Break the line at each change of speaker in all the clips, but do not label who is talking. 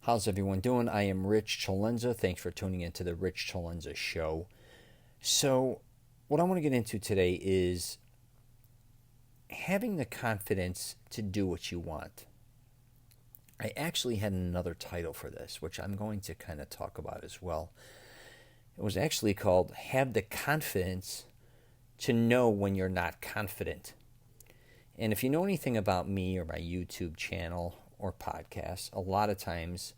How's everyone doing? I am Rich CELENZA. Thanks for tuning into the Rich CELENZA show. So, what I want to get into today is having the confidence to do what you want. I actually had another title for this, which I'm going to kind of talk about as well. It was actually called Have the Confidence to Know When You're Not Confident. And if you know anything about me or my YouTube channel or podcast, a lot of times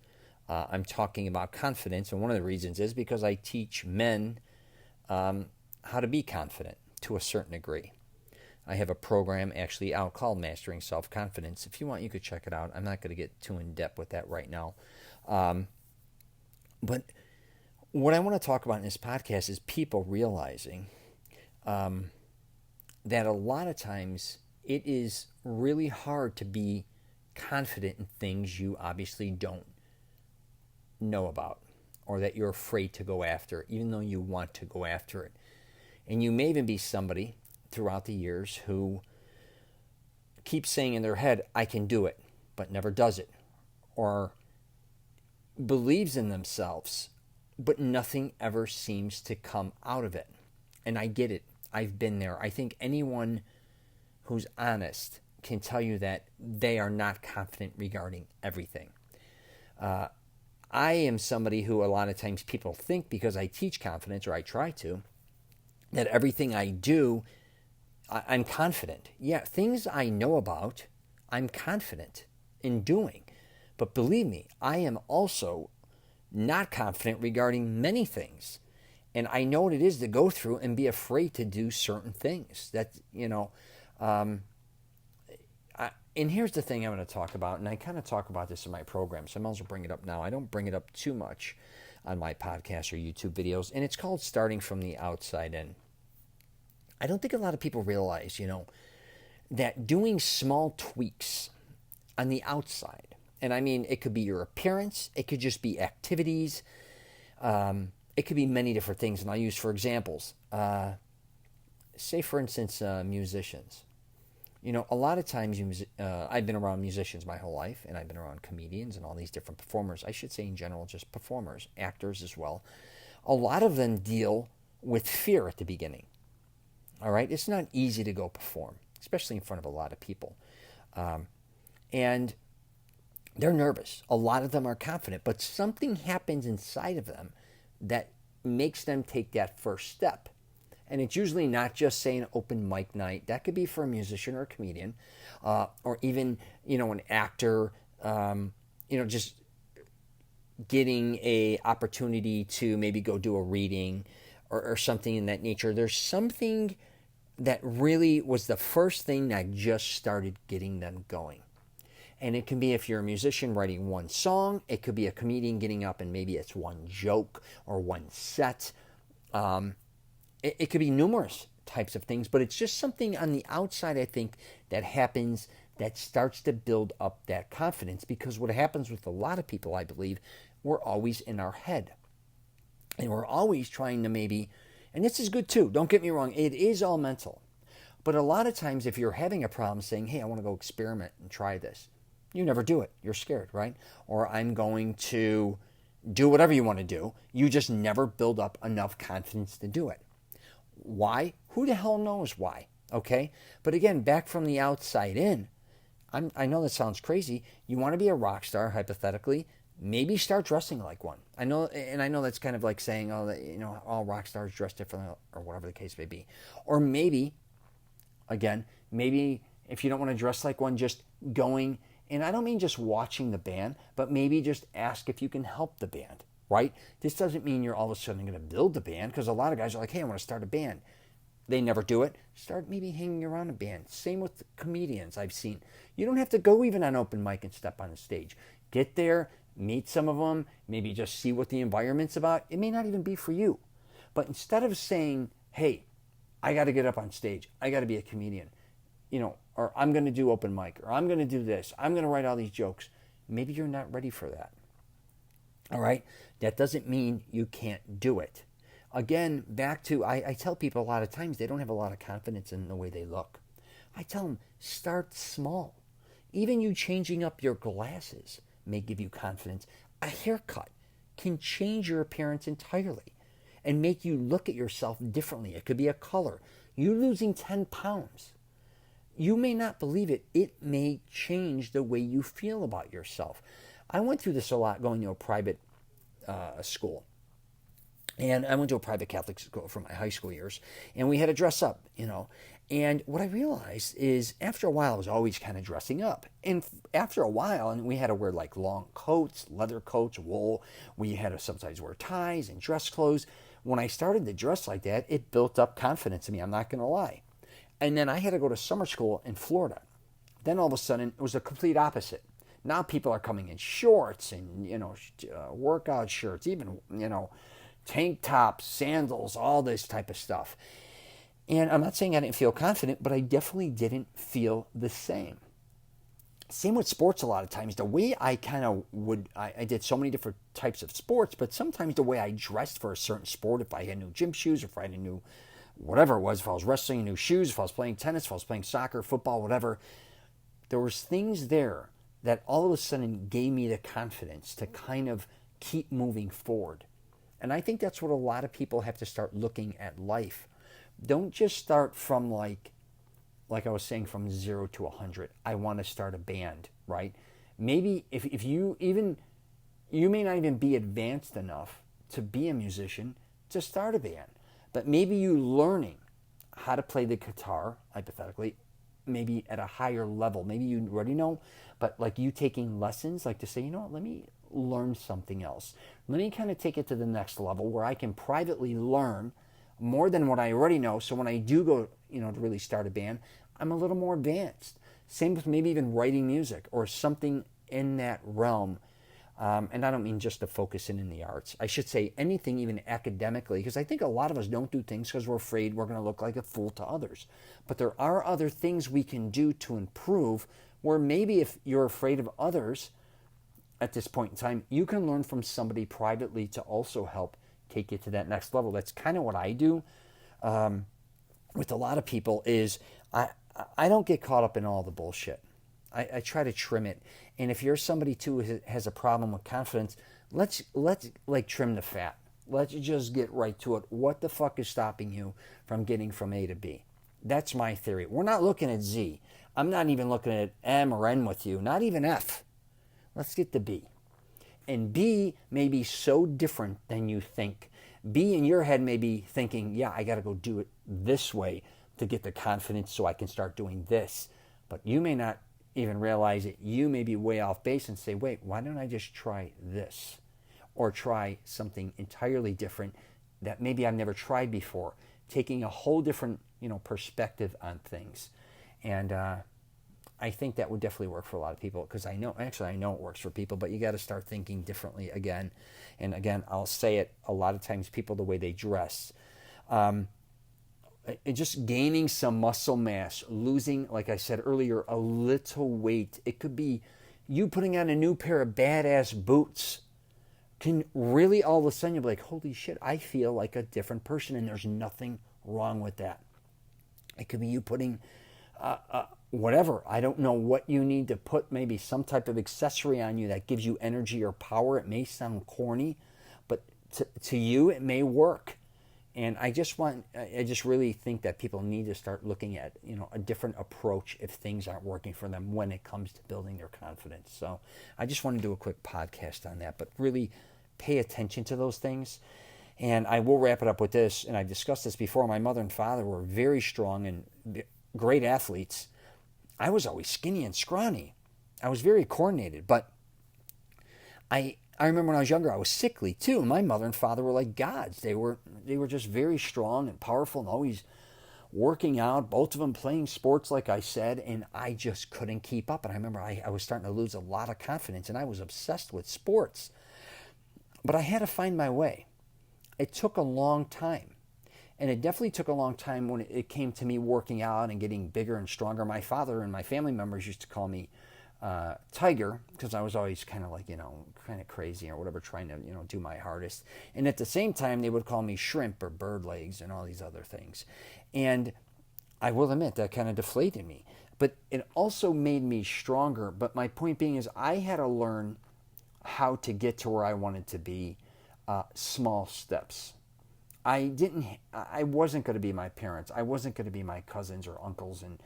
I'm talking about confidence. And one of the reasons is because I teach men how to be confident to a certain degree. I have a program actually out called Mastering Self-Confidence. If you want, you could check it out. I'm not going to get too in depth with that right now. But what I want to talk about in this podcast is people realizing that a lot of times it is really hard to be confident in things you obviously don't know about or that you're afraid to go after, even though you want to go after it. And you may even be somebody throughout the years who keeps saying in their head, I can do it, but never does it, or believes in themselves, but nothing ever seems to come out of it. And I get it. I've been there. I think anyone who's honest can tell you that they are not confident regarding everything. I am somebody who a lot of times people think, because I teach confidence, or I try to, that everything I do, I'm confident. Yeah, things I know about, I'm confident in doing. But believe me, I am also not confident regarding many things. And I know what it is to go through and be afraid to do certain things. That, and here's the thing I'm going to talk about, and I kind of talk about this in my program, so I might as well bring it up now. I don't bring it up too much on my podcast or YouTube videos, and it's called Starting from the Outside In. I don't think a lot of people realize, that doing small tweaks on the outside, and I mean, it could be your appearance, it could just be activities, it could be many different things, and I'll use for examples. Say, for instance, musicians. A lot of times I've been around musicians my whole life, and I've been around comedians and all these different performers. I should say in general, just performers, actors as well. A lot of them deal with fear at the beginning. All right? It's not easy to go perform, especially in front of a lot of people. And they're nervous. A lot of them are confident, but something happens inside of them that makes them take that first step. And it's usually not just, say, an open mic night. That could be for a musician or a comedian, or even, an actor, just getting a opportunity to maybe go do a reading or something in that nature. There's something that really was the first thing that just started getting them going. And it can be, if you're a musician, writing one song. It could be a comedian getting up and maybe it's one joke or one set. It could be numerous types of things, but it's just something on the outside, I think, that happens that starts to build up that confidence. Because what happens with a lot of people, I believe, we're always in our head. And we're always trying to maybe, and this is good too, don't get me wrong, it is all mental. But a lot of times if you're having a problem saying, hey, I want to go experiment and try this, you never do it. You're scared, right? Or I'm going to do whatever you want to do. You just never build up enough confidence to do it. Why? Who the hell knows why? Okay? But again, back from the outside in, I know that sounds crazy. You want to be a rock star, hypothetically, maybe start dressing like one. I know that's kind of like saying, all rock stars dress differently, or whatever the case may be. Or maybe if you don't want to dress like one, just going, and I don't mean just watching the band, but maybe just ask if you can help the band. Right? This doesn't mean you're all of a sudden going to build a band, because a lot of guys are like, hey, I want to start a band. They never do it. Start maybe hanging around a band. Same with comedians I've seen. You don't have to go even on open mic and step on the stage. Get there, meet some of them, maybe just see what the environment's about. It may not even be for you. But instead of saying, hey, I got to get up on stage, I got to be a comedian, or I'm going to do open mic, or I'm going to do this, I'm going to write all these jokes, maybe you're not ready for that. All right? That doesn't mean you can't do it. Again, back to, I tell people a lot of times they don't have a lot of confidence in the way they look. I tell them, start small. Even you changing up your glasses may give you confidence. A haircut can change your appearance entirely and make you look at yourself differently. It could be a color. You losing 10 pounds. You may not believe it. It may change the way you feel about yourself. I went through this a lot going to a private school. And I went to a private Catholic school for my high school years. And we had to dress up, you know. And what I realized is after a while, I was always kind of dressing up. And after a while, and we had to wear like long coats, leather coats, wool. We had to sometimes wear ties and dress clothes. When I started to dress like that, it built up confidence in me. I'm not going to lie. And then I had to go to summer school in Florida. Then all of a sudden, it was a complete opposite. Now people are coming in shorts and, workout shirts, even, tank tops, sandals, all this type of stuff. And I'm not saying I didn't feel confident, but I definitely didn't feel the same. Same with sports a lot of times. The way I I did so many different types of sports, but sometimes the way I dressed for a certain sport, if I had new gym shoes, if I had a new whatever it was, if I was wrestling, new shoes, if I was playing tennis, if I was playing soccer, football, whatever, there was things there that all of a sudden gave me the confidence to kind of keep moving forward. And I think that's what a lot of people have to start looking at life. Don't just start from like I was saying, from 0 to 100. I want to start a band, right? Maybe if you may not even be advanced enough to be a musician to start a band. But maybe you learning how to play the guitar, hypothetically, maybe at a higher level. Maybe you already know, but like you taking lessons, like to say, let me learn something else. Let me kind of take it to the next level where I can privately learn more than what I already know. So when I do go, to really start a band, I'm a little more advanced. Same with maybe even writing music or something in that realm. And I don't mean just to focus in the arts. I should say anything, even academically, because I think a lot of us don't do things because we're afraid we're going to look like a fool to others. But there are other things we can do to improve where maybe if you're afraid of others at this point in time, you can learn from somebody privately to also help take you to that next level. That's kind of what I do with a lot of people is I don't get caught up in all the bullshit. I try to trim it. And if you're somebody too who has a problem with confidence, let's like trim the fat. Let's just get right to it. What the fuck is stopping you from getting from A to B? That's my theory. We're not looking at Z. I'm not even looking at M or N with you. Not even F. Let's get to B. And B may be so different than you think. B in your head may be thinking, yeah, I got to go do it this way to get the confidence so I can start doing this. But you may not even realize it. You may be way off base and say, wait, why don't I just try this? Or try something entirely different that maybe I've never tried before. Taking a whole different, perspective on things. And I think that would definitely work for a lot of people because I know it works for people, but you got to start thinking differently again. And again, I'll say it, a lot of times people, the way they dress, just gaining some muscle mass, losing, like I said earlier, a little weight. It could be you putting on a new pair of badass boots can really all of a sudden you'll be like, holy shit, I feel like a different person, and there's nothing wrong with that. It could be you putting whatever. I don't know what you need to put, maybe some type of accessory on you that gives you energy or power. It may sound corny, but to you it may work. And I just really think that people need to start looking at, a different approach if things aren't working for them when it comes to building their confidence. So I just want to do a quick podcast on that, but really pay attention to those things. And I will wrap it up with this, and I've discussed this before. My mother and father were very strong and great athletes. I was always skinny and scrawny. I was very coordinated, but I remember when I was younger, I was sickly too. My mother and father were like gods. They were just very strong and powerful and always working out, both of them playing sports, like I said, and I just couldn't keep up. And I remember I was starting to lose a lot of confidence, and I was obsessed with sports. But I had to find my way. It took a long time. And it definitely took a long time when it came to me working out and getting bigger and stronger. My father and my family members used to call me Tiger because I was always kind of like, kind of crazy or whatever, trying to, do my hardest. And at the same time, they would call me Shrimp or Bird Legs and all these other things. And I will admit that kind of deflated me. But it also made me stronger. But my point being is I had to learn how to get to where I wanted to be, small steps. I wasn't going to be my parents. I wasn't going to be my cousins or uncles and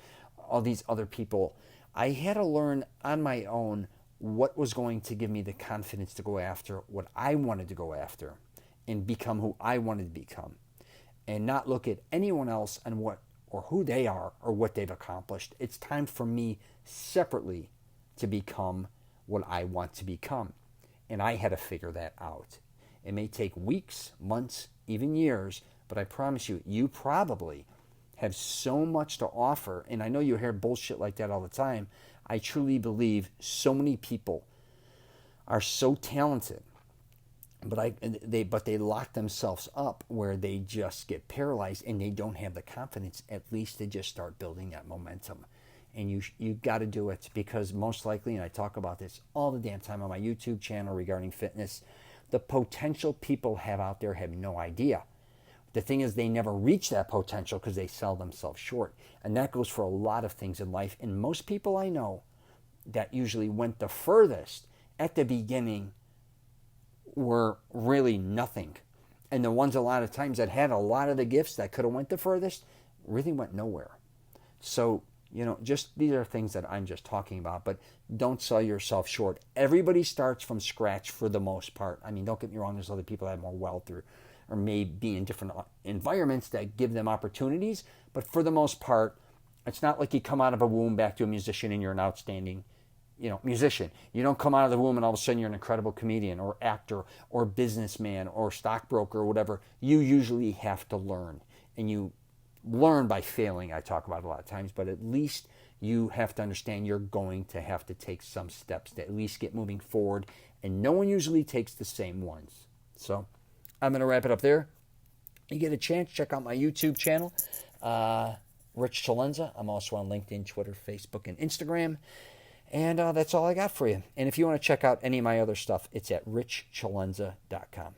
all these other people. I had to learn on my own what was going to give me the confidence to go after what I wanted to go after and become who I wanted to become, and not look at anyone else and what or who they are or what they've accomplished. It's time for me separately to become what I want to become. And I had to figure that out. It may take weeks, months, even years, but I promise you, you probably have so much to offer. And I know you hear bullshit like that all the time. I truly believe so many people are so talented, but they lock themselves up where they just get paralyzed and they don't have the confidence, at least to just start building that momentum. And you got to do it, because most likely, and I talk about this all the damn time on my YouTube channel regarding fitness, the potential people have out there have no idea. The thing is, they never reach that potential because they sell themselves short. And that goes for a lot of things in life. And most people I know that usually went the furthest at the beginning were really nothing. And the ones a lot of times that had a lot of the gifts that could have went the furthest really went nowhere. So, just these are things that I'm just talking about, but don't sell yourself short. Everybody starts from scratch for the most part. I mean, don't get me wrong, there's other people that have more wealth or may be in different environments that give them opportunities, but for the most part, it's not like you come out of a womb back to a musician and you're an outstanding musician. You don't come out of the womb and all of a sudden you're an incredible comedian or actor or businessman or stockbroker or whatever. You usually have to learn, and you learn by failing. I talk about it a lot of times, but at least you have to understand you're going to have to take some steps to at least get moving forward, and no one usually takes the same ones. So I'm going to wrap it up there. You get a chance, check out my YouTube channel, Rich CELENZA. I'm also on LinkedIn, Twitter, Facebook, and Instagram. And that's all I got for you. And if you want to check out any of my other stuff, it's at richcelenza.com.